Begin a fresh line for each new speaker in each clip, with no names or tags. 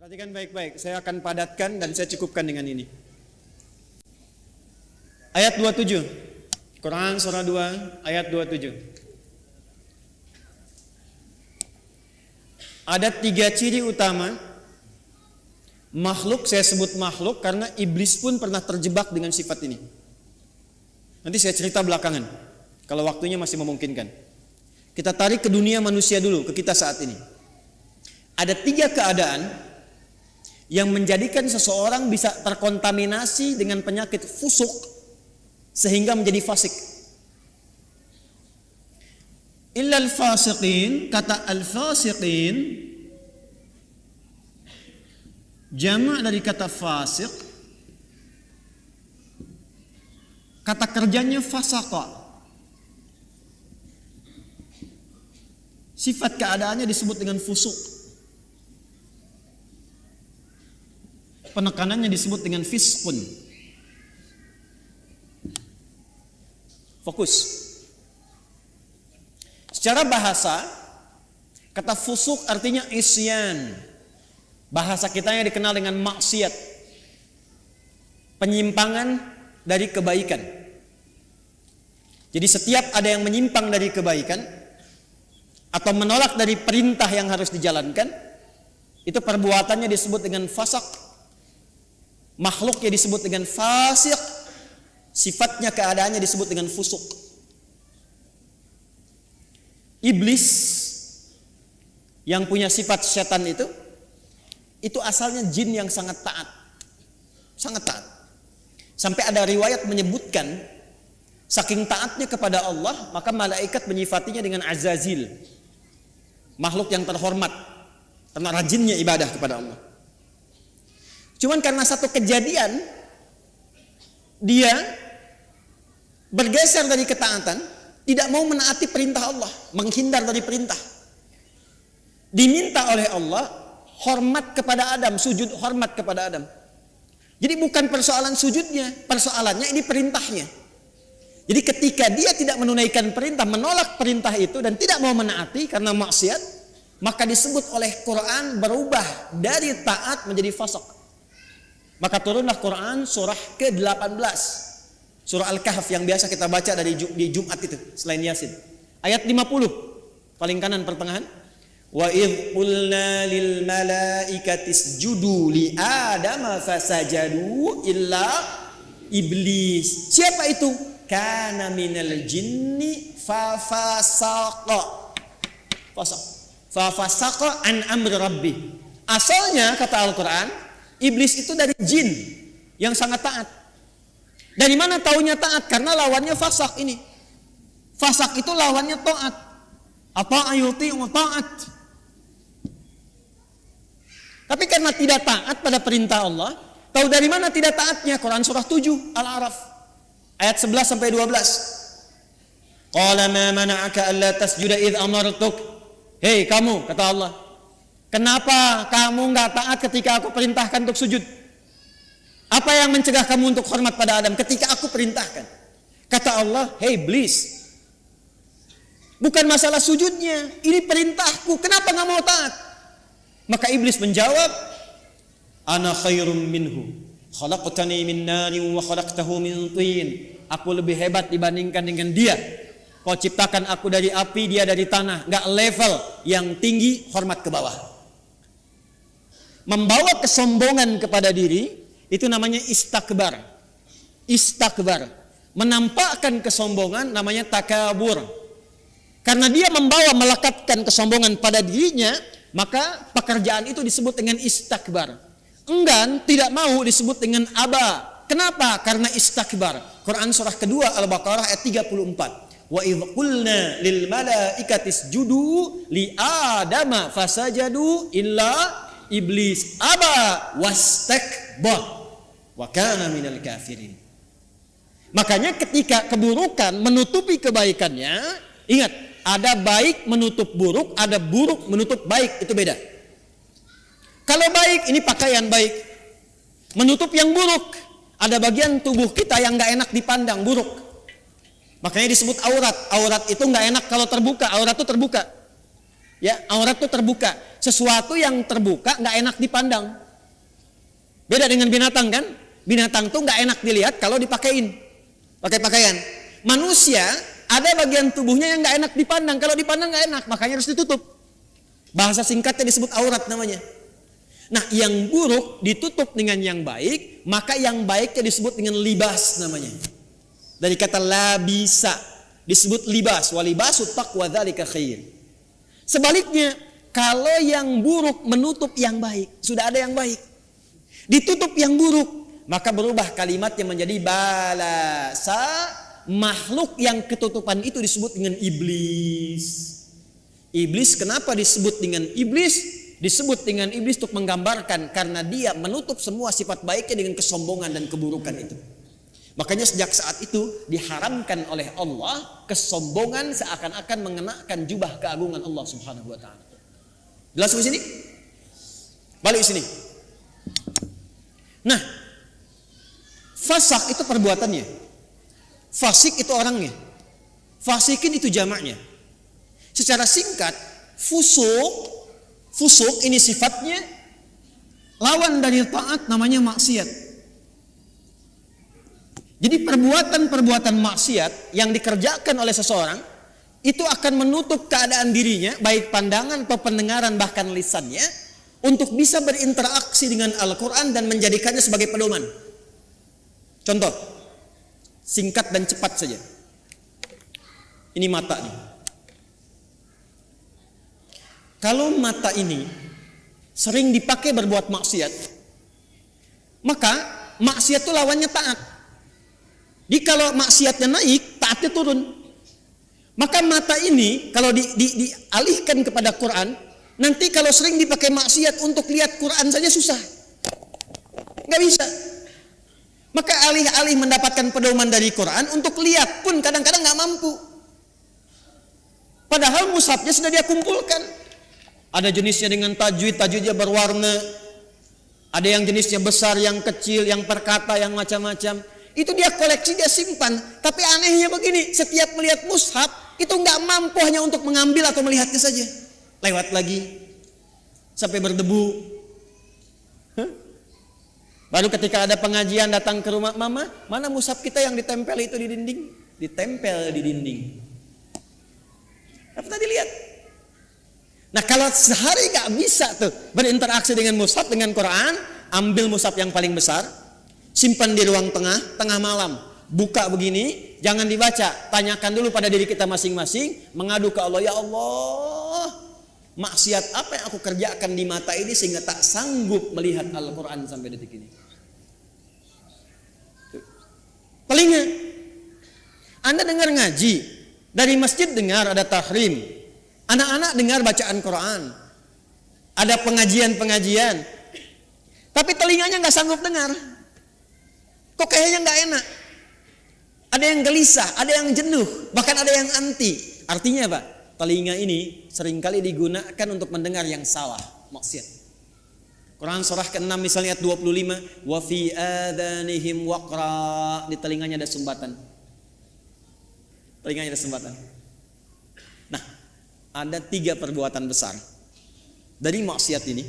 Perhatikan baik-baik, saya akan padatkan dan saya cukupkan dengan ini. Ayat 27, Quran surah 2 ayat 27. Ada 3 ciri utama makhluk, saya sebut makhluk karena iblis pun pernah terjebak dengan sifat ini. Nanti saya cerita belakangan, kalau waktunya masih memungkinkan. Kita tarik ke dunia manusia dulu, ke kita saat ini. Ada 3 keadaan yang menjadikan seseorang bisa terkontaminasi dengan penyakit fusuk sehingga menjadi fasik. Illal fasiqin, kata al-fasiqin jamak dari kata fasik, kata kerjanya fasaqa. Sifat keadaannya disebut dengan fusuk. Penekanannya disebut dengan fisqun. Fokus. Secara bahasa, kata fusuk artinya isyan. Bahasa kitanya dikenal dengan maksiat, penyimpangan dari kebaikan. Jadi setiap ada yang menyimpang dari kebaikan atau menolak dari perintah yang harus dijalankan, itu perbuatannya disebut dengan fasak. Makhluknya disebut dengan fasik, sifatnya keadaannya disebut dengan fusuk. Iblis yang punya sifat setan itu asalnya jin yang sangat taat. Sangat taat. Sampai ada riwayat menyebutkan saking taatnya kepada Allah, maka malaikat menyifatinya dengan Azazil, makhluk yang terhormat karena rajinnya ibadah kepada Allah. Cuman karena satu kejadian dia bergeser dari ketaatan, tidak mau menaati perintah Allah, menghindar dari perintah. Diminta oleh Allah hormat kepada Adam, sujud hormat kepada Adam. Jadi bukan persoalan sujudnya, persoalannya ini perintahnya. Jadi ketika dia tidak menunaikan perintah, menolak perintah itu dan tidak mau menaati karena maksiat, maka disebut oleh Quran berubah dari taat menjadi fasik. Maka turunlah Quran surah ke-18, surah Al-Kahf yang biasa kita baca di Jumat itu selain Yasin. Ayat 50, paling kanan pertengahan. Wa idh qulna lil malaikati isjudu li Adama fasajadu illa iblis. Siapa itu? Kana minal jinni fafasaqa. Fafasaqa an amri rabbih. Asalnya kata Al-Quran, iblis itu dari jin yang sangat taat. Dari mana taunya taat? Karena lawannya fasak ini. Fasak itu lawannya taat. Apa ayuti taat. Tapi karena tidak taat pada perintah Allah, tahu dari mana tidak taatnya? Quran surah 7 Al-A'raf ayat 11 sampai 12. Qala ma mana'aka alla tasjuda idh amartuk. Hei kamu, kata Allah, kenapa kamu enggak taat ketika aku perintahkan untuk sujud? Apa yang mencegah kamu untuk hormat pada Adam ketika aku perintahkan? Kata Allah, hei iblis, bukan masalah sujudnya, ini perintahku, kenapa enggak mau taat? Maka iblis menjawab, ana khairum minhu, khalaqtani min narin wa khalaqtahu min tin. Aku lebih hebat dibandingkan dengan dia. Kau ciptakan aku dari api, dia dari tanah. Enggak level, yang tinggi hormat ke bawah. Membawa kesombongan kepada diri itu namanya istakbar. Istakbar, menampakkan kesombongan namanya takabur. Karena dia membawa melekatkan kesombongan pada dirinya, maka pekerjaan itu disebut dengan istakbar. Enggan, tidak mau disebut dengan aba. Kenapa? Karena istakbar. Quran surah kedua Al-Baqarah ayat 34. Wa idh qulna lil malaikati isjudu li Adama fasajadu illa iblis aba wastakbar wa kana minal kafirin. Makanya ketika keburukan menutupi kebaikannya, ingat, ada baik menutup buruk, ada buruk menutup baik, itu beda. Kalau baik ini pakaian baik, menutup yang buruk, ada bagian tubuh kita yang gak enak dipandang, buruk. Makanya disebut aurat. Aurat itu gak enak kalau terbuka, aurat itu terbuka. Ya, aurat itu terbuka. Sesuatu yang terbuka nggak enak dipandang. Beda dengan binatang kan? Binatang tuh nggak enak dilihat kalau dipakein, pakai pakaian. Manusia ada bagian tubuhnya yang nggak enak dipandang. Kalau dipandang nggak enak, makanya harus ditutup. Bahasa singkatnya disebut aurat namanya. Nah, yang buruk ditutup dengan yang baik, maka yang baiknya disebut dengan libas namanya. Dari kata labisa disebut libas, walibasu taqwa dzalika khair. Sebaliknya, kalau yang buruk menutup yang baik, sudah ada yang baik, ditutup yang buruk, maka berubah kalimatnya menjadi balasa. Makhluk yang ketutupan itu disebut dengan iblis. Iblis kenapa disebut dengan iblis? Disebut dengan iblis untuk menggambarkan karena dia menutup semua sifat baiknya dengan kesombongan dan keburukan itu. Makanya sejak saat itu diharamkan oleh Allah kesombongan seakan-akan mengenakan jubah keagungan Allah Subhanahu wa taala. Jelas di sini? Balik sini. Nah, fasak itu perbuatannya. Fasik itu orangnya. Fasikin itu jamaknya. Secara singkat, fusuk ini sifatnya lawan dari taat namanya maksiat. Jadi perbuatan-perbuatan maksiat yang dikerjakan oleh seseorang itu akan menutup keadaan dirinya, baik pandangan atau pendengaran bahkan lisannya, untuk bisa berinteraksi dengan Al-Quran dan menjadikannya sebagai pedoman. Contoh, singkat dan cepat saja. Ini mata nih. Kalau mata ini sering dipakai berbuat maksiat, maka maksiat itu lawannya taat. Jadi kalau maksiatnya naik, taatnya turun. Maka mata ini kalau dialihkan kepada Quran, nanti kalau sering dipakai maksiat untuk lihat Quran saja susah, nggak bisa. Maka alih-alih mendapatkan pedoman dari Quran, untuk lihat pun kadang-kadang nggak mampu. Padahal mushafnya sudah dia kumpulkan. Ada jenisnya dengan tajwid, tajwidnya berwarna. Ada yang jenisnya besar, yang kecil, yang per kata, yang macam-macam. Itu dia koleksi, dia simpan. Tapi anehnya begini, setiap melihat mushaf itu nggak mampu hanya untuk mengambil atau melihatnya saja. Lewat lagi sampai berdebu. Baru ketika ada pengajian datang ke rumah, mama, mana mushaf kita yang ditempel itu di dinding? Ditempel di dinding. Apa tadi lihat? Nah, kalau sehari nggak bisa tuh berinteraksi dengan mushaf, dengan Quran, ambil mushaf yang paling besar, simpan di ruang tengah malam, buka begini, jangan dibaca, tanyakan dulu pada diri kita masing-masing, mengadu ke Allah, ya Allah, maksiat apa yang aku kerjakan di mata ini sehingga tak sanggup melihat Al-Quran sampai detik ini. Telinga, Anda dengar ngaji, dari masjid dengar ada tahrim, anak-anak dengar bacaan Quran, ada pengajian-pengajian, tapi telinganya nggak sanggup dengar. Kok kayaknya nggak enak? Ada yang gelisah, ada yang jenuh, bahkan ada yang anti. Artinya apa? Telinga ini seringkali digunakan untuk mendengar yang salah, maksiat. Quran surah ke-6 misalnya ayat 25, wa fi adhanihim waqra, di telinganya ada sumbatan. Telinganya ada sumbatan. Nah, ada 3 perbuatan besar dari maksiat ini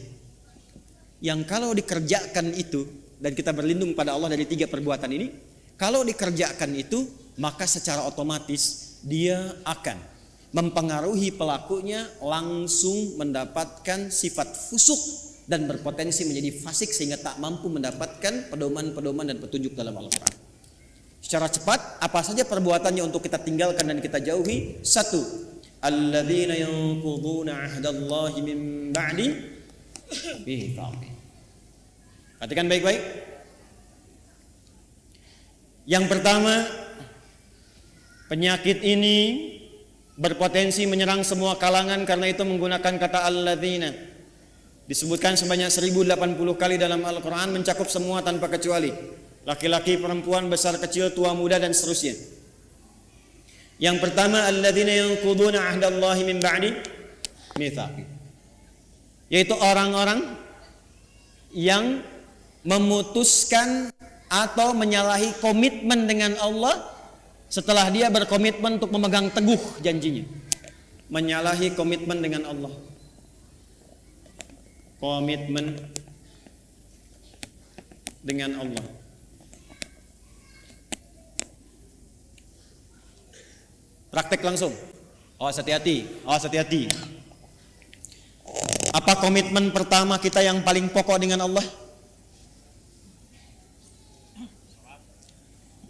yang kalau dikerjakan itu, dan kita berlindung pada Allah dari 3 perbuatan ini, kalau dikerjakan itu maka secara otomatis dia akan mempengaruhi pelakunya langsung mendapatkan sifat fusuk dan berpotensi menjadi fasik sehingga tak mampu mendapatkan pedoman-pedoman dan petunjuk dalam Al-Quran. Secara cepat, apa saja perbuatannya untuk kita tinggalkan dan kita jauhi? 1. Alladzina yanquduna ahdallahi min ba'di mitsaqih. Perhatikan baik-baik. Yang pertama, penyakit ini berpotensi menyerang semua kalangan karena itu menggunakan kata alladzina. Disebutkan sebanyak 1080 kali dalam Al-Quran, mencakup semua tanpa kecuali. Laki-laki, perempuan, besar, kecil, tua, muda, dan seterusnya. Yang pertama, alladzina yanquduna ahdallahi min ba'di mitsaqih. Yaitu orang-orang yang memutuskan atau menyalahi komitmen dengan Allah setelah dia berkomitmen untuk memegang teguh janjinya. menyalahi komitmen dengan Allah. Komitmen dengan Allah. Praktek langsung. Awas hati-hati, awas hati-hati. Apa komitmen pertama kita yang paling pokok dengan Allah?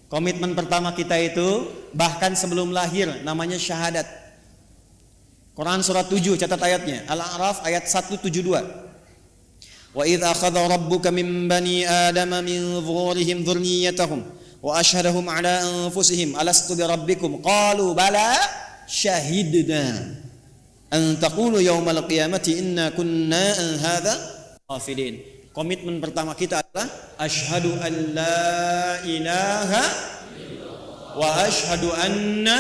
Komitmen pertama kita itu bahkan sebelum lahir namanya syahadat. Quran surah 7 catat ayatnya. Al-A'raf ayat 172. Wa idz akhadha rabbuka min bani adama min dhuhurihim dhurriyyatahum wa ashhadahum ala anfusihim alastu bi rabbikum qalu bala syahidna an taqulu yaumal qiyamati inna kunna an hadza ghafilin. Komitmen pertama kita adalah asyhadu an la ilaha wa asyhadu anna.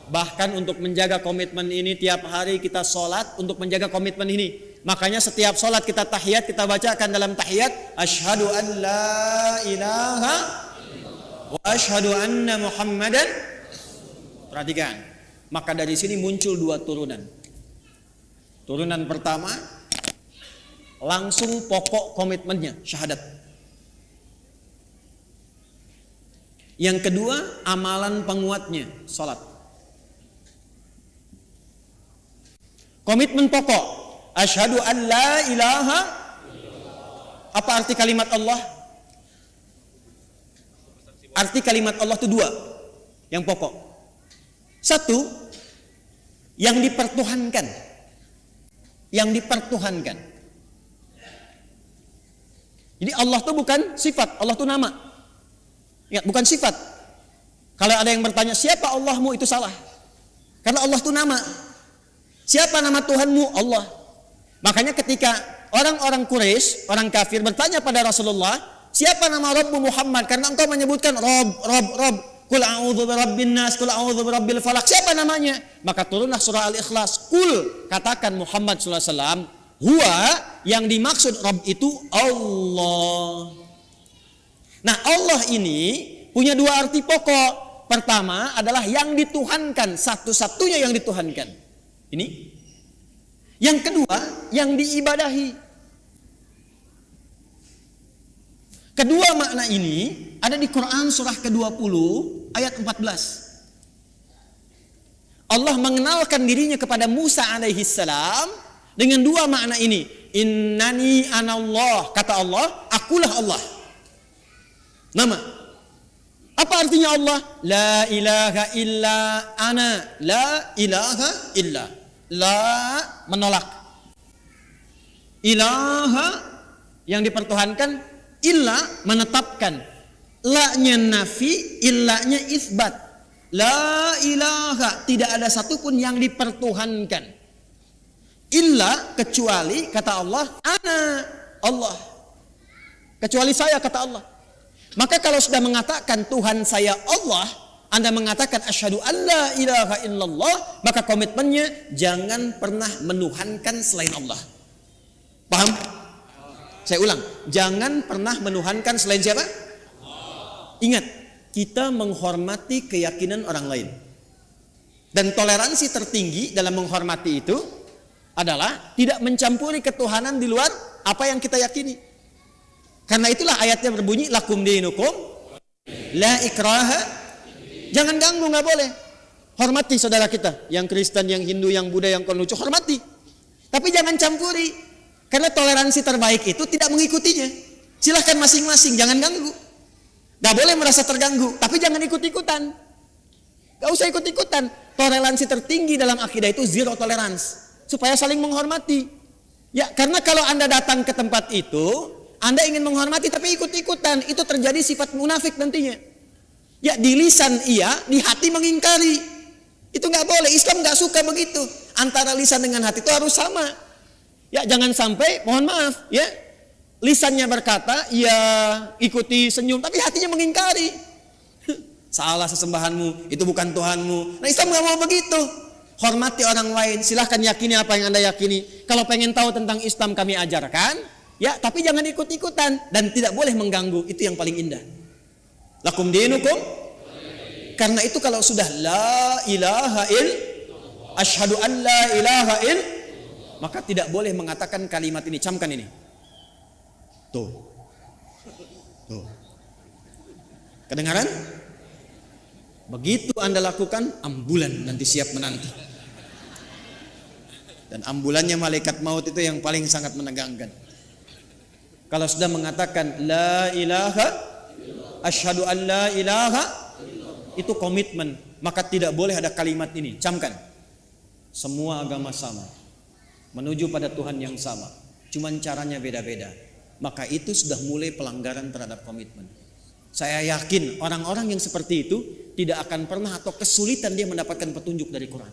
Bahkan untuk menjaga komitmen ini tiap hari kita sholat untuk menjaga komitmen ini. Makanya setiap sholat kita tahiyat, kita bacakan dalam tahiyat asyhadu an la ilaha wa asyhadu anna muhammadan. Perhatikan. Maka dari sini muncul dua turunan. Turunan pertama langsung pokok komitmennya syahadat. Yang kedua amalan penguatnya sholat. Komitmen pokok asyhadu an la ilaha. Apa arti kalimat Allah? Arti kalimat Allah itu dua yang pokok. Satu, yang dipertuhankan. Yang dipertuhankan. Jadi Allah itu bukan sifat, Allah itu nama. Ingat, bukan sifat. Kalau ada yang bertanya siapa Allahmu, itu salah. Karena Allah itu nama. Siapa nama Tuhanmu? Allah. Makanya ketika orang-orang Quraisy, orang kafir bertanya pada Rasulullah, siapa nama Rabbu Muhammad? Karena engkau menyebutkan Rob. Qul a'udzu birabbin nas, qul a'udzu birabbil falaq. Siapa namanya? Maka turunlah surah Al-Ikhlas. Qul, katakan Muhammad sallallahu alaihi wasallam, huwa, yang dimaksud Rabb itu Allah. Nah, Allah ini punya dua arti pokok. Pertama adalah yang dituhankan, satu-satunya yang dituhankan. Ini. Yang kedua, yang diibadahi. Kedua makna ini ada di Quran surah ke-20 ayat 14. Allah mengenalkan dirinya kepada Musa alaihi salam dengan dua makna ini. Innani anallah, kata Allah, akulah Allah. Nama. Apa artinya Allah? La ilaha illa ana, la ilaha illa. La menolak. Ilaha yang dipertuhankan, illa menetapkan. La-nya nafi, illa-nya isbat. La ilaha, tidak ada satupun yang dipertuhankan. Illa, kecuali, kata Allah, ana, Allah. Kecuali saya, kata Allah. Maka kalau sudah mengatakan Tuhan saya Allah, Anda mengatakan asyhadu alla ilaha illallah, maka komitmennya jangan pernah menuhankan selain Allah. Paham? Saya ulang, jangan pernah menuhankan selain siapa? Ingat, kita menghormati keyakinan orang lain. Dan toleransi tertinggi dalam menghormati itu adalah tidak mencampuri ketuhanan di luar apa yang kita yakini. Karena itulah ayatnya berbunyi lakum dinukum la ikraha. Jangan ganggu, nggak boleh. Hormati saudara kita, yang Kristen, yang Hindu, yang Buddha, yang Konghucu, hormati. Tapi jangan campuri. Karena toleransi terbaik itu tidak mengikutinya. Silahkan masing-masing, jangan ganggu. Nggak boleh merasa terganggu, tapi jangan ikut-ikutan. Nggak usah ikut-ikutan. Toleransi tertinggi dalam akidah itu zero tolerance, supaya saling menghormati. Ya, karena kalau Anda datang ke tempat itu, Anda ingin menghormati tapi ikut-ikutan, itu terjadi sifat munafik nantinya. Ya, di lisan iya, di hati mengingkari. Itu nggak boleh. Islam nggak suka begitu. Antara lisan dengan hati itu harus sama. Ya, jangan sampai, mohon maaf, ya, lisannya berkata, ya ikuti senyum, tapi hatinya mengingkari. Salah sesembahanmu, itu bukan Tuhanmu. Nah, Islam nggak mau begitu. Hormati orang lain, silahkan yakini apa yang Anda yakini. Kalau pengen tahu tentang Islam kami ajarkan, ya, tapi jangan ikut-ikutan dan tidak boleh mengganggu. Itu yang paling indah. Lakum dinukum. Karena itu kalau sudah la ilaha asyhadu an la ilaha maka tidak boleh mengatakan kalimat ini. Camkan ini. Tuh. Kedengaran? Begitu Anda lakukan, ambulan nanti siap menanti. Dan ambulannya malaikat maut itu yang paling sangat menegangkan. Kalau sudah mengatakan la ilaha asyhadu an la ilaha, itu komitmen, maka tidak boleh ada kalimat ini. Camkan. Semua agama sama, menuju pada Tuhan yang sama, cuman caranya beda-beda. Maka itu sudah mulai pelanggaran terhadap komitmen. Saya yakin orang-orang yang seperti itu tidak akan pernah atau kesulitan dia mendapatkan petunjuk dari Quran.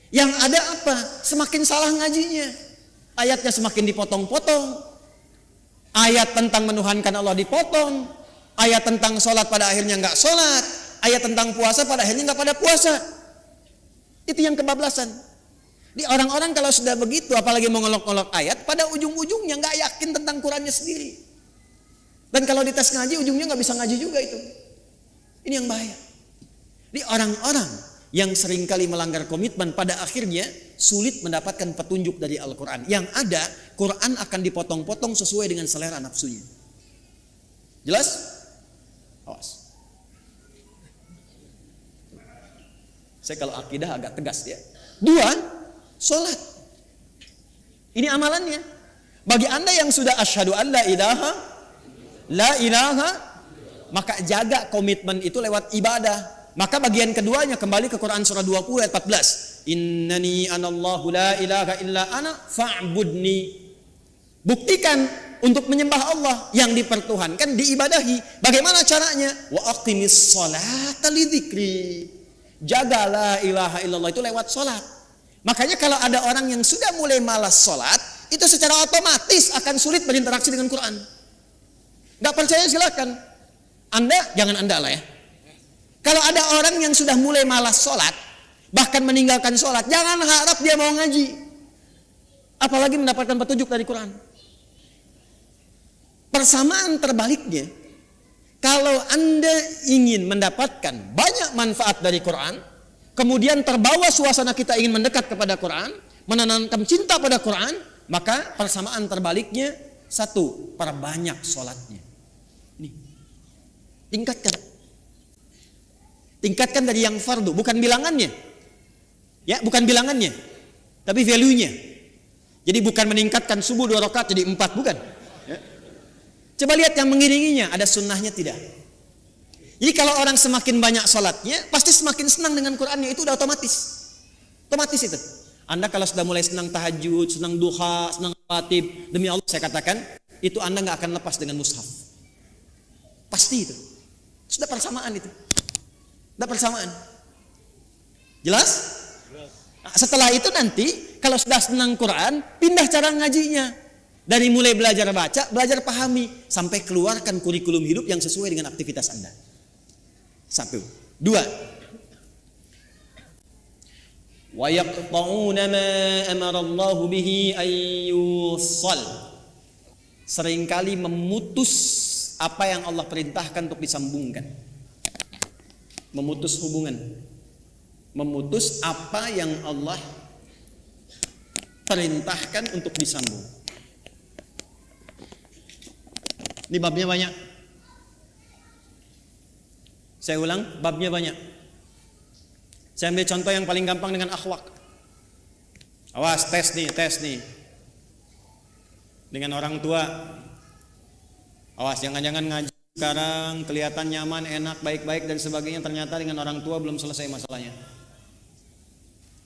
Yang ada apa? Semakin salah ngajinya. Ayatnya semakin dipotong-potong. Ayat tentang menuhankan Allah dipotong. Ayat tentang sholat pada akhirnya nggak sholat. Ayat tentang puasa pada akhirnya nggak pada puasa. Itu yang kebablasan. Di orang-orang kalau sudah begitu, apalagi mengolok-olok ayat, pada ujung-ujungnya nggak yakin tentang Qurannya sendiri. Dan kalau dites ngaji, ujungnya nggak bisa ngaji juga itu. Ini yang bahaya. Di orang-orang yang seringkali melanggar komitmen, pada akhirnya sulit mendapatkan petunjuk dari Al-Quran. Yang ada, Quran akan dipotong-potong sesuai dengan selera nafsunya. Jelas? Awas. Saya kalau akidah agak tegas ya. 2, sholat. Ini amalannya. Bagi Anda yang sudah asyhadu an la ilaha, maka jaga komitmen itu lewat ibadah. Maka bagian keduanya kembali ke Quran surah 20 ayat 14. Innani anallahu la ilaha illa ana fa'budni. Buktikan untuk menyembah Allah yang dipertuhankan, diibadahi. Bagaimana caranya? Wa aqimis sholata lidzikri. Jaga la ilaha illallah itu lewat sholat. Makanya kalau ada orang yang sudah mulai malas sholat, itu secara otomatis akan sulit berinteraksi dengan Quran. Gak percaya silakan. Anda, jangan Anda lah ya. Kalau ada orang yang sudah mulai malas sholat, bahkan meninggalkan sholat, jangan harap dia mau ngaji. Apalagi mendapatkan petunjuk dari Quran. Persamaan terbaliknya, kalau Anda ingin mendapatkan banyak manfaat dari Quran, kemudian terbawa suasana kita ingin mendekat kepada Quran, menanamkan cinta pada Quran, maka persamaan terbaliknya, 1, perbanyak sholatnya. Nih, tingkatkan dari yang fardu, bukan bilangannya, ya, bukan bilangannya, tapi value-nya. Jadi bukan meningkatkan subuh 2 rakaat jadi 4, bukan. Ya. Coba lihat yang mengiringinya, ada sunnahnya tidak? Jadi kalau orang semakin banyak sholatnya, pasti semakin senang dengan Qurannya, itu udah otomatis. Otomatis itu. Anda kalau sudah mulai senang tahajud, senang duha, senang rawatib, demi Allah saya katakan, itu Anda nggak akan lepas dengan mushaf. Pasti itu. Sudah persamaan itu. Sudah persamaan. Jelas? Nah, setelah itu nanti, kalau sudah senang Quran, pindah cara ngajinya. Dari mulai belajar baca, belajar pahami, sampai keluarkan kurikulum hidup yang sesuai dengan aktivitas Anda. 1. 2. Wa yaqta'una ma amara Allah bihi ayyusal. Seringkali memutus apa yang Allah perintahkan untuk disambungkan. Memutus hubungan. Memutus apa yang Allah perintahkan untuk disambung. Ini babnya banyak. Saya ulang, babnya banyak. Saya ambil contoh yang paling gampang dengan akhlak. Awas, tes nih. Dengan orang tua. Awas, jangan-jangan ngaji sekarang kelihatan nyaman, enak, baik-baik dan sebagainya, ternyata dengan orang tua belum selesai masalahnya.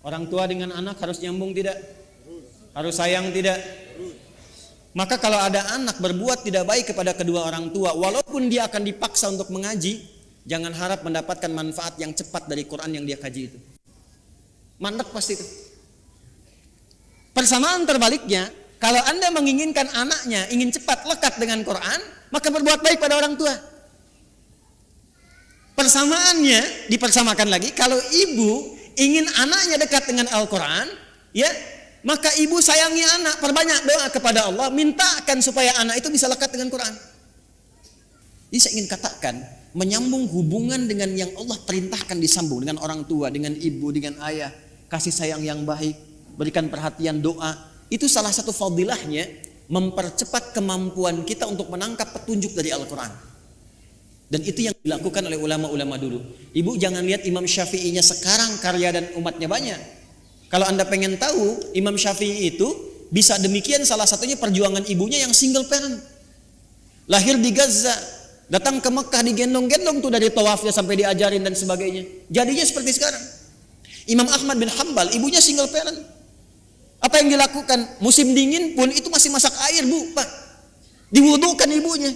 Orang tua dengan anak harus nyambung tidak? Harus sayang tidak? Maka kalau ada anak berbuat tidak baik kepada kedua orang tua, walaupun dia akan dipaksa untuk mengaji, jangan harap mendapatkan manfaat yang cepat dari Quran yang dia kaji itu. Mandek pasti itu. Persamaan terbaliknya, kalau Anda menginginkan anaknya ingin cepat lekat dengan Quran, maka berbuat baik pada orang tua. Persamaannya dipersamakan lagi, kalau ibu ingin anaknya dekat dengan Al-Quran, ya, maka ibu sayangi anak, perbanyak doa kepada Allah, mintakan supaya anak itu bisa lekat dengan Quran. Jadi saya ingin katakan, menyambung hubungan dengan yang Allah perintahkan disambung dengan orang tua, dengan ibu, dengan ayah, kasih sayang yang baik, berikan perhatian, doa. Itu salah satu fadilahnya, mempercepat kemampuan kita untuk menangkap petunjuk dari Al-Quran. Dan itu yang dilakukan oleh ulama-ulama dulu. Ibu jangan lihat Imam Syafi'inya sekarang karya dan umatnya banyak. Kalau Anda pengen tahu, Imam Syafi'i itu bisa demikian, salah satunya perjuangan ibunya yang single parent. Lahir di Gaza, datang ke Mekah digendong-gendong tuh dari tawafnya sampai diajarin dan sebagainya. Jadinya seperti sekarang. Imam Ahmad bin Hanbal, ibunya single parent. Apa yang dilakukan? Musim dingin pun itu masih masak air, Bu, Pak. Diwudukan ibunya.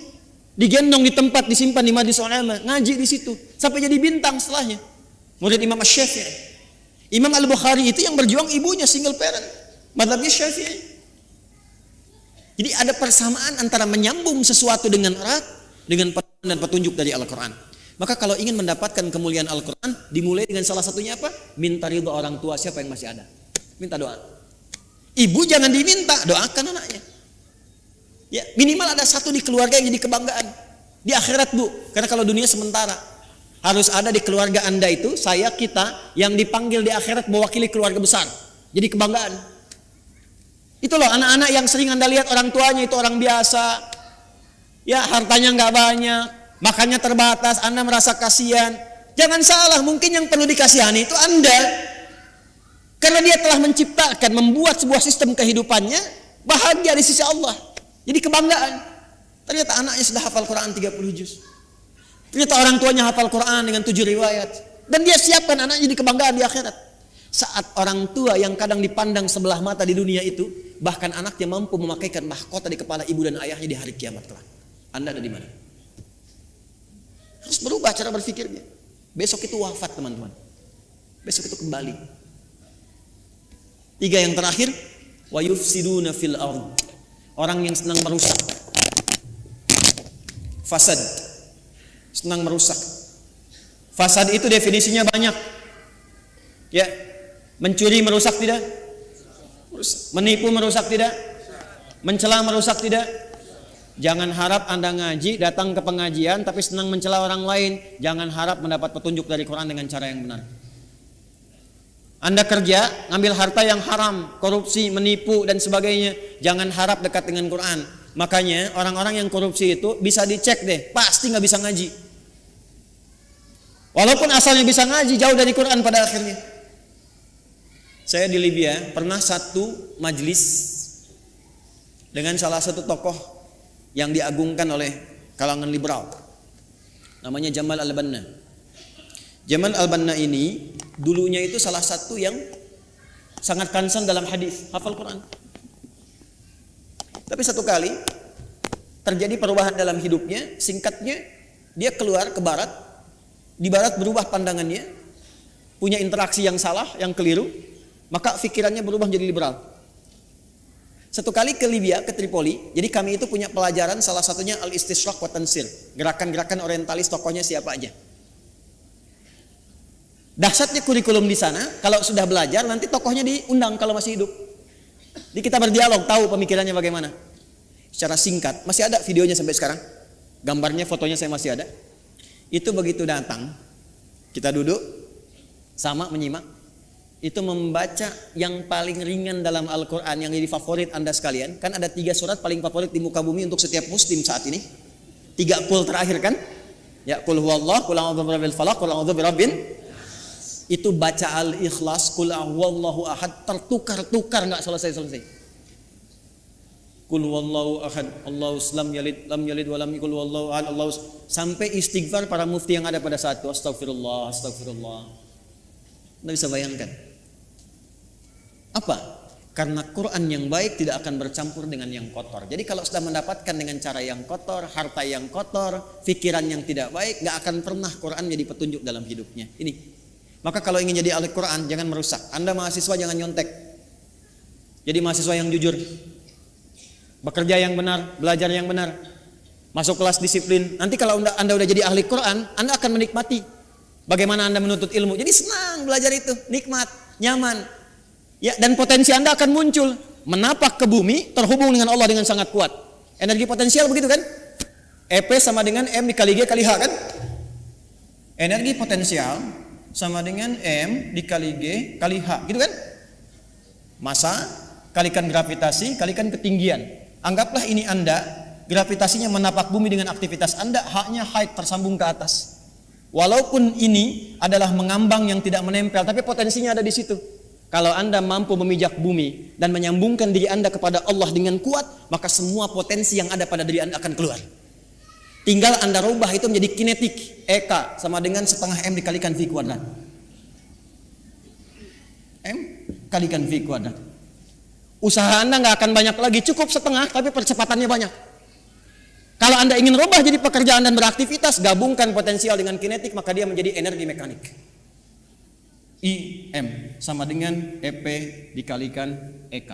Digendong di tempat, disimpan di Majlis Ulama, ngaji di situ sampai jadi bintang setelahnya. Murid Imam Asy-Syafi'i. Imam Al-Bukhari itu yang berjuang ibunya single parent. Mazhabnya Syafi'i. Jadi ada persamaan antara menyambung sesuatu dengan erat dengan petunjuk dari Al-Quran. Maka kalau ingin mendapatkan kemuliaan Al-Quran, dimulai dengan salah satunya apa? Minta ridho orang tua siapa yang masih ada. Minta doa. Ibu jangan diminta, doakan anaknya. Ya, minimal ada satu di keluarga yang jadi kebanggaan. Di akhirat, Bu. Karena kalau dunia sementara. Harus ada di keluarga Anda itu, saya, kita, yang dipanggil di akhirat mewakili keluarga besar. Jadi kebanggaan. Itu loh anak-anak yang sering Anda lihat orang tuanya itu orang biasa. Ya, hartanya nggak banyak, makannya terbatas, Anda merasa kasihan. Jangan salah, mungkin yang perlu dikasihani itu Anda. Karena dia telah menciptakan, membuat sebuah sistem kehidupannya bahagia di sisi Allah. Jadi kebanggaan. Ternyata anaknya sudah hafal Quran 30 juz. Ternyata orang tuanya hafal Quran dengan 7 riwayat. Dan dia siapkan anaknya jadi kebanggaan di akhirat. Saat orang tua yang kadang dipandang sebelah mata di dunia itu, bahkan anaknya mampu memakaikan mahkota di kepala ibu dan ayahnya di hari kiamat kelak. Anda ada di mana? Harus berubah cara berpikirnya. Besok itu wafat, teman-teman. Besok itu kembali. 3 yang terakhir, wa yufsiduna fil ardh. Orang yang senang merusak. Fasad. Senang merusak. Fasad itu definisinya banyak. Ya, mencuri merusak tidak? Merusak. Menipu merusak tidak? Mencela merusak tidak? Jangan harap Anda ngaji, datang ke pengajian tapi senang mencela orang lain. Jangan harap mendapat petunjuk dari Quran dengan cara yang benar. Anda kerja, ngambil harta yang haram, korupsi, menipu dan sebagainya. Jangan harap dekat dengan Quran. Makanya orang-orang yang korupsi itu bisa dicek deh, pasti nggak bisa ngaji. Walaupun asalnya bisa ngaji, jauh dari Quran pada akhirnya. Saya di Libya pernah satu majlis dengan salah satu tokoh yang diagungkan oleh kalangan liberal. Namanya Jamal Al-Banna. Jamal Al-Banna ini dulunya itu salah satu yang sangat concern dalam hadis, hafal Quran. Tapi satu kali terjadi perubahan dalam hidupnya, singkatnya dia keluar ke barat, di barat berubah pandangannya, punya interaksi yang salah, yang keliru, maka pikirannya berubah menjadi liberal. Satu kali ke Libya, ke Tripoli, jadi kami itu punya pelajaran salah satunya Al-Istishraq wa Tansir, gerakan-gerakan orientalis, tokohnya siapa aja. Dahsyatnya kurikulum di sana, kalau sudah belajar nanti tokohnya diundang kalau masih hidup. Jadi kita berdialog, tahu pemikirannya bagaimana. Secara singkat, masih ada videonya sampai sekarang. Gambarnya, fotonya saya masih ada. Itu begitu datang, kita duduk sama menyimak. Itu membaca yang paling ringan dalam Al-Quran yang jadi favorit Anda sekalian. Kan ada 3 surat paling favorit di muka bumi untuk setiap muslim saat ini. 3 qul terakhir kan? Ya, qul huwallah, qul a'udzu birabbil falaq, qul a'udzu birabbin. Itu baca Al-Ikhlas, qul huwallahu ahad, tertukar-tukar enggak selesai-selesai. Qul huwallahu ahad, Allahus lam yalid wa lam yakul huwallahu ahad, sampai istighfar para mufti yang ada pada saat itu. Astagfirullah, astagfirullah. Anda bisa bayangkan. Apa? Karena Quran yang baik tidak akan bercampur dengan yang kotor. Jadi kalau sudah mendapatkan dengan cara yang kotor, harta yang kotor, pikiran yang tidak baik, gak akan pernah Quran jadi petunjuk dalam hidupnya. Ini. Maka kalau ingin jadi ahli Quran, jangan merusak. Anda mahasiswa jangan nyontek. Jadi mahasiswa yang jujur. Bekerja yang benar, belajar yang benar. Masuk kelas disiplin. Nanti kalau Anda udah jadi ahli Quran, Anda akan menikmati bagaimana Anda menuntut ilmu. Jadi senang belajar itu, nikmat, nyaman. Ya, dan potensi Anda akan muncul. Menapak ke bumi, terhubung dengan Allah dengan sangat kuat. Energi potensial begitu kan? EP sama dengan M dikali G kali H kan? Energi potensial sama dengan M dikali G kali H, gitu kan? Massa kalikan gravitasi kalikan ketinggian. Anggaplah ini Anda, gravitasinya menapak bumi dengan aktivitas Anda, H-nya height tersambung ke atas. Walaupun ini adalah mengambang yang tidak menempel, tapi potensinya ada di situ. Kalau Anda mampu memijak bumi dan menyambungkan diri Anda kepada Allah dengan kuat, maka semua potensi yang ada pada diri Anda akan keluar. Tinggal Anda rubah itu menjadi kinetik. EK sama dengan setengah M dikalikan V kuadrat. M kalikan V kuadrat. Usaha Anda nggak akan banyak lagi, cukup setengah tapi percepatannya banyak. Kalau Anda ingin rubah jadi pekerjaan dan beraktivitas, gabungkan potensial dengan kinetik, maka dia menjadi energi mekanik. IM sama dengan EP dikalikan EK.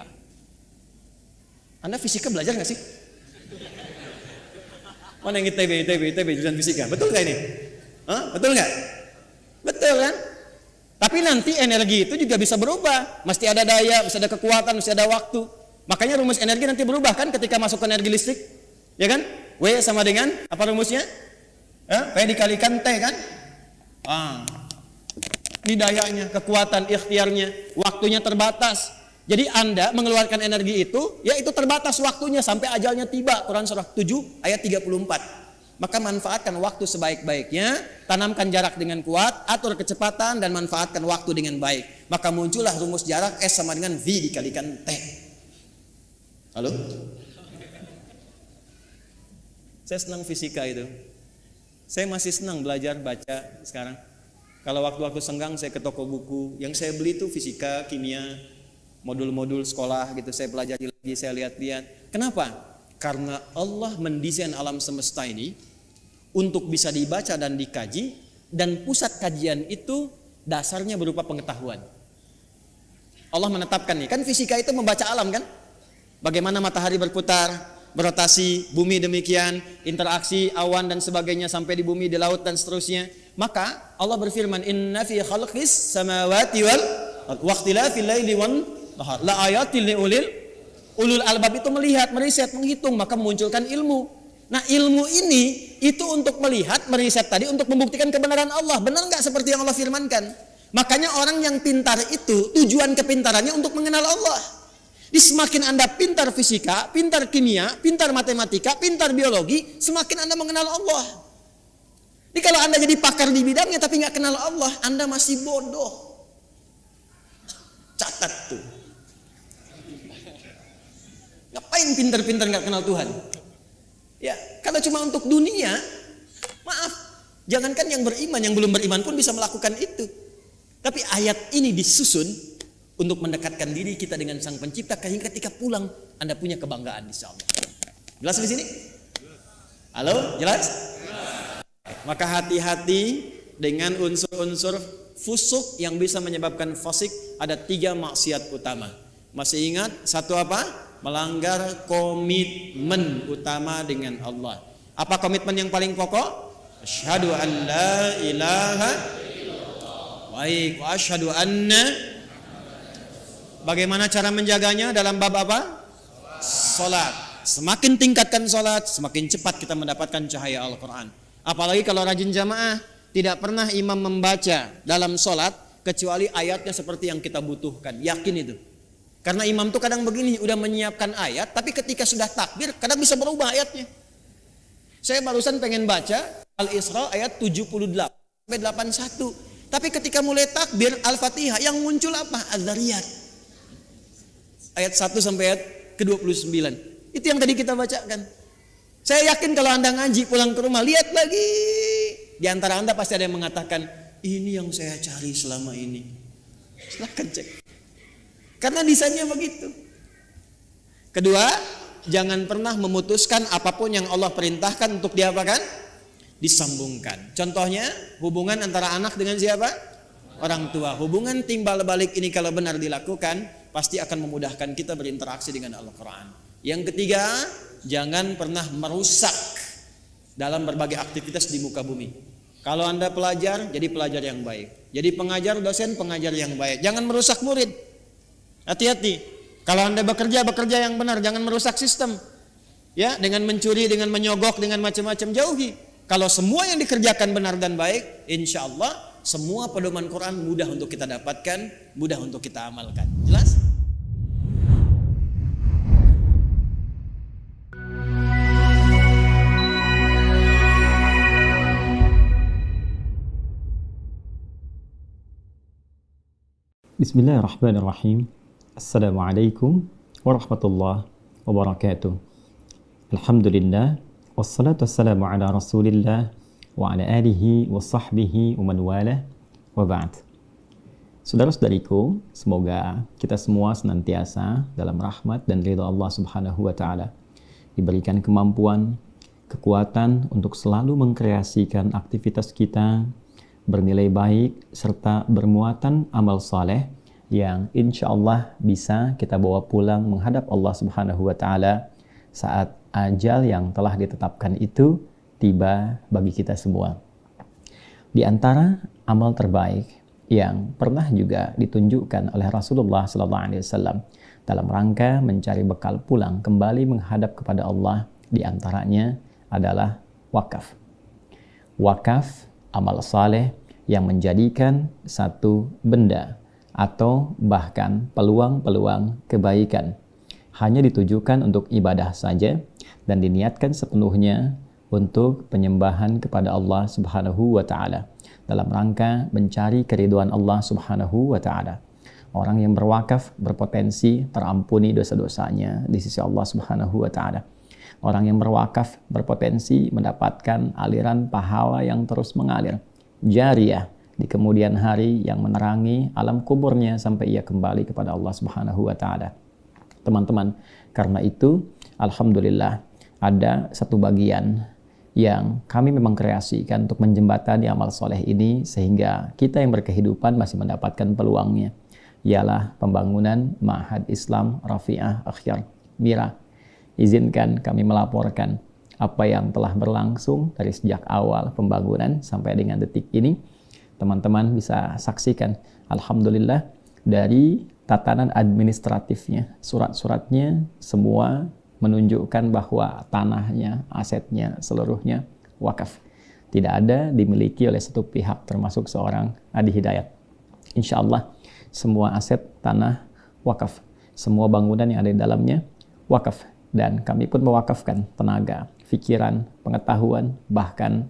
Anda fisika belajar nggak sih? Mana yang ITB jurusan fisika? Betul nggak ini? Hah? Betul nggak? Betul kan? Tapi nanti energi itu juga bisa berubah. Mesti ada daya, mesti ada kekuatan, mesti ada waktu. Makanya rumus energi nanti berubah kan ketika masuk ke energi listrik, ya kan? W sama dengan apa rumusnya? P dikalikan T kan? Ini dayanya, kekuatan, ikhtiarnya, waktunya terbatas. Jadi Anda mengeluarkan energi itu, ya itu terbatas waktunya sampai ajalnya tiba. Quran surah 7 ayat 34. Maka manfaatkan waktu sebaik-baiknya, tanamkan jarak dengan kuat, atur kecepatan dan manfaatkan waktu dengan baik. Maka muncullah rumus jarak S sama dengan V dikalikan T. Halo? Saya senang fisika itu. Saya masih senang belajar baca sekarang. Kalau waktu-waktu senggang saya ke toko buku, yang saya beli itu fisika, kimia, modul-modul sekolah gitu, saya pelajari lagi, saya lihat-lihat. Kenapa? Karena Allah mendesain alam semesta ini untuk bisa dibaca dan dikaji, dan pusat kajian itu dasarnya berupa pengetahuan. Allah menetapkan nih, kan fisika itu membaca alam kan? Bagaimana matahari berputar, berotasi, bumi demikian, interaksi awan dan sebagainya sampai di bumi, di laut dan seterusnya. Maka Allah berfirman, inna fi khalqis samawati wal waqtilafil laili wan nahar la ayatil ulul albab. Itu melihat, meriset, menghitung, maka memunculkan ilmu. Nah ilmu ini itu untuk melihat, meriset tadi untuk membuktikan kebenaran Allah. Benar nggak seperti yang Allah firmankan? Makanya orang yang pintar itu tujuan kepintarannya untuk mengenal Allah. Di semakin Anda pintar fisika, pintar kimia, pintar matematika, pintar biologi, semakin Anda mengenal Allah. Jadi kalau Anda jadi pakar di bidangnya tapi nggak kenal Allah, Anda masih bodoh. Catat tuh. Ngapain pintar-pintar nggak kenal Tuhan? Ya, kalau cuma untuk dunia, maaf, jangankan yang beriman, yang belum beriman pun bisa melakukan itu. Tapi ayat ini disusun untuk mendekatkan diri kita dengan Sang Pencipta, sehingga ketika pulang Anda punya kebanggaan insyaallah. Jelas di sini? Halo, jelas? Maka hati-hati dengan unsur-unsur fusuk yang bisa menyebabkan fasik. Ada 3 maksiat utama. Masih ingat satu apa? Melanggar komitmen utama dengan Allah. Apa komitmen yang paling pokok? Asyhadu an la ilaha illallah. Baik, wa asyhadu anna. Bagaimana cara menjaganya dalam bab apa? Salat. Semakin tingkatkan salat, semakin cepat kita mendapatkan cahaya Al-Qur'an. Apalagi kalau rajin jamaah, tidak pernah imam membaca dalam salat kecuali ayatnya seperti yang kita butuhkan. Yakin itu. Karena imam tuh kadang begini, udah menyiapkan ayat, tapi ketika sudah takbir, kadang bisa berubah ayatnya. Saya barusan pengen baca Al-Isra ayat 78 sampai 81. Tapi ketika mulai takbir Al-Fatihah, yang muncul apa? Az-Zariyat. Ayat 1 sampai ayat ke-29. Itu yang tadi kita bacakan. Saya yakin kalau Anda ngaji pulang ke rumah, lihat lagi. Di antara Anda pasti ada yang mengatakan, ini yang saya cari selama ini. Silahkan cek. Karena desainnya begitu. Kedua, jangan pernah memutuskan apapun yang Allah perintahkan untuk diapakan? Disambungkan. Contohnya, hubungan antara anak dengan siapa? Orang tua. Hubungan timbal balik ini kalau benar dilakukan, pasti akan memudahkan kita berinteraksi dengan Al-Quran. Yang ketiga, jangan pernah merusak dalam berbagai aktivitas di muka bumi. Kalau Anda pelajar, jadi pelajar yang baik. Jadi pengajar, dosen, pengajar yang baik. Jangan merusak murid. Hati-hati. Kalau Anda bekerja yang benar, jangan merusak sistem. Ya, dengan mencuri, dengan menyogok, dengan macam-macam, jauhi. Kalau semua yang dikerjakan benar dan baik, insya Allah semua pedoman Quran mudah untuk kita dapatkan, mudah untuk kita amalkan. Jelas?
Bismillahirrahmanirrahim. Assalamualaikum warahmatullahi wabarakatuh. Alhamdulillah, wassalatu wassalamu ala rasulillah wa ala alihi wa sahbihi wa man walah, wa ba'd. Saudara-saudariku, semoga kita semua senantiasa dalam rahmat dan ridha Allah subhanahu wa ta'ala, diberikan kemampuan, kekuatan untuk selalu mengkreasikan aktivitas kita bernilai baik serta bermuatan amal saleh yang insya Allah bisa kita bawa pulang menghadap Allah subhanahu wa ta'ala saat ajal yang telah ditetapkan itu tiba bagi kita semua. Di antara amal terbaik yang pernah juga ditunjukkan oleh Rasulullah SAW dalam rangka mencari bekal pulang kembali menghadap kepada Allah, di antaranya adalah wakaf. Wakaf, amal saleh yang menjadikan satu benda atau bahkan peluang-peluang kebaikan hanya ditujukan untuk ibadah saja dan diniatkan sepenuhnya untuk penyembahan kepada Allah Subhanahu wa taala dalam rangka mencari keridhaan Allah Subhanahu wa taala. Orang yang berwakaf berpotensi terampuni dosa-dosanya di sisi Allah Subhanahu wa taala. Orang yang berwakaf berpotensi mendapatkan aliran pahala yang terus mengalir, jariyah, di kemudian hari yang menerangi alam kuburnya sampai ia kembali kepada Allah Subhanahu wa taala. Teman-teman, karena itu alhamdulillah ada satu bagian yang kami memang kreasikan untuk menjembatani amal soleh ini sehingga kita yang berkehidupan masih mendapatkan peluangnya, ialah pembangunan Ma'had Islam Rafi'ah Akhyar Mira. Izinkan kami melaporkan apa yang telah berlangsung dari sejak awal pembangunan sampai dengan detik ini. Teman-teman bisa saksikan, alhamdulillah, dari tatanan administratifnya, surat-suratnya semua menunjukkan bahwa tanahnya, asetnya, seluruhnya wakaf. Tidak ada dimiliki oleh satu pihak termasuk seorang Adi Hidayat. Insya Allah semua aset tanah wakaf, semua bangunan yang ada di dalamnya wakaf, dan kami pun mewakafkan tenaga, pikiran, pengetahuan, bahkan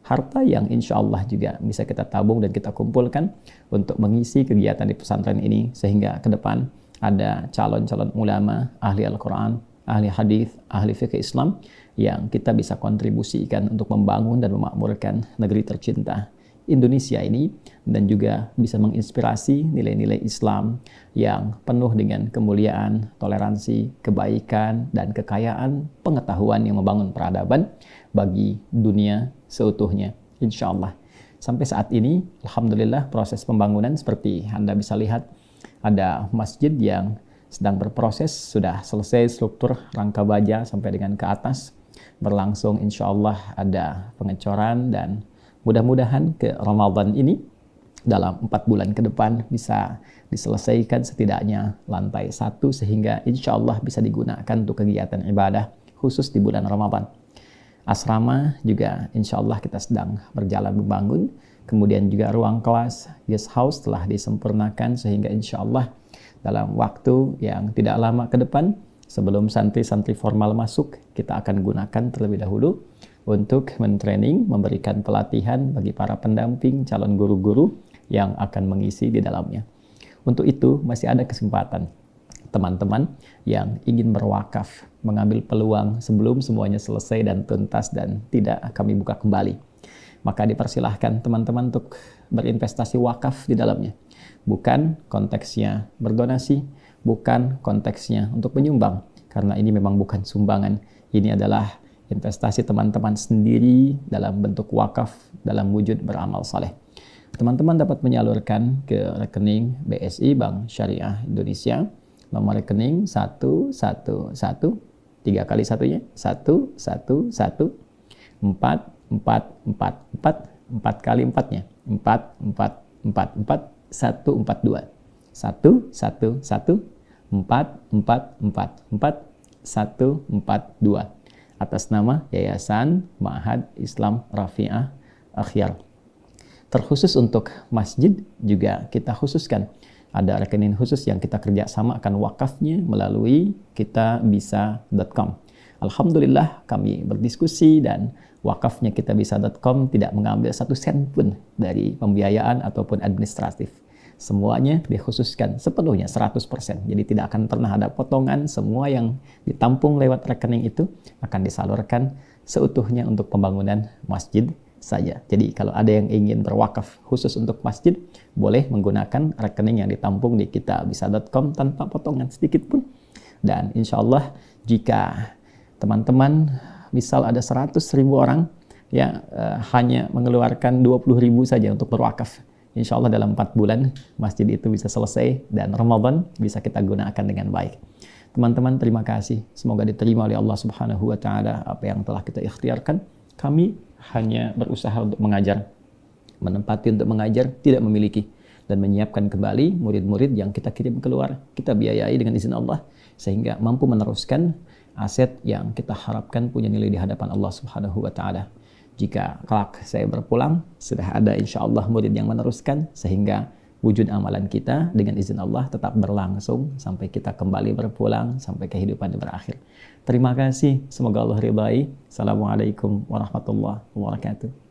harta yang insya Allah juga bisa kita tabung dan kita kumpulkan untuk mengisi kegiatan di pesantren ini, sehingga ke depan ada calon-calon ulama, ahli Al-Quran, ahli hadis, ahli fikih Islam yang kita bisa kontribusikan untuk membangun dan memakmurkan negeri tercinta Indonesia ini, dan juga bisa menginspirasi nilai-nilai Islam yang penuh dengan kemuliaan, toleransi, kebaikan, dan kekayaan pengetahuan yang membangun peradaban bagi dunia seutuhnya, insya Allah. Sampai saat ini, alhamdulillah, proses pembangunan seperti Anda bisa lihat, ada masjid yang sedang berproses, sudah selesai struktur rangka baja sampai dengan ke atas, berlangsung insya Allah ada pengecoran, dan mudah-mudahan ke Ramadan ini dalam 4 bulan ke depan bisa diselesaikan setidaknya lantai 1 sehingga insya Allah bisa digunakan untuk kegiatan ibadah khusus di bulan Ramadan. Asrama juga insya Allah kita sedang berjalan membangun, kemudian juga ruang kelas, guest house telah disempurnakan sehingga insya Allah dalam waktu yang tidak lama ke depan sebelum santri-santri formal masuk, kita akan gunakan terlebih dahulu untuk mentraining, memberikan pelatihan bagi para pendamping calon guru-guru yang akan mengisi di dalamnya. Untuk itu masih ada kesempatan teman-teman yang ingin berwakaf, mengambil peluang sebelum semuanya selesai dan tuntas dan tidak kami buka kembali. Maka dipersilahkan teman-teman untuk berinvestasi wakaf di dalamnya. Bukan konteksnya berdonasi, bukan konteksnya untuk menyumbang, karena ini memang bukan sumbangan. Ini adalah investasi teman-teman sendiri dalam bentuk wakaf, dalam wujud beramal saleh. Teman-teman dapat menyalurkan ke rekening BSI Bank Syariah Indonesia, nomor rekening 111, 3 kali satunya, 111, 4, 4, 4, 4, 4 kali 4-nya, 4, 4, 4, 4, 142, 1, 1, 1, 4, 4, 4, 4, 1, 4, 2. atas nama Yayasan Ma'had Islam Rafi'ah Akhyar. Terkhusus untuk masjid juga kita khususkan ada rekening khusus yang kita kerjasamakan wakafnya melalui kitabisa.com. Alhamdulillah kami berdiskusi dan wakafnya kitabisa.com tidak mengambil 1 sen pun dari pembiayaan ataupun administratif. Semuanya dikhususkan sepenuhnya 100%. Jadi tidak akan pernah ada potongan, semua yang ditampung lewat rekening itu akan disalurkan seutuhnya untuk pembangunan masjid saja. Jadi kalau ada yang ingin berwakaf khusus untuk masjid, boleh menggunakan rekening yang ditampung di kitabisa.com tanpa potongan sedikit pun. Dan insya Allah jika teman-teman misal ada 100.000 orang ya hanya mengeluarkan 20.000 saja untuk berwakaf, insya Allah dalam 4 bulan masjid itu bisa selesai dan Ramadan bisa kita gunakan dengan baik. Teman-teman terima kasih, semoga diterima oleh Allah Subhanahu wa taala apa yang telah kita ikhtiarkan. Kami hanya berusaha untuk mengajar, menempati untuk mengajar, tidak memiliki, dan menyiapkan kembali murid-murid yang kita kirim keluar, kita biayai dengan izin Allah sehingga mampu meneruskan aset yang kita harapkan punya nilai di hadapan Allah Subhanahu wa taala. Jika kelak saya berpulang, sudah ada insya Allah murid yang meneruskan sehingga wujud amalan kita dengan izin Allah tetap berlangsung sampai kita kembali berpulang, sampai kehidupan berakhir. Terima kasih, semoga Allah ridai. Assalamualaikum warahmatullahi wabarakatuh.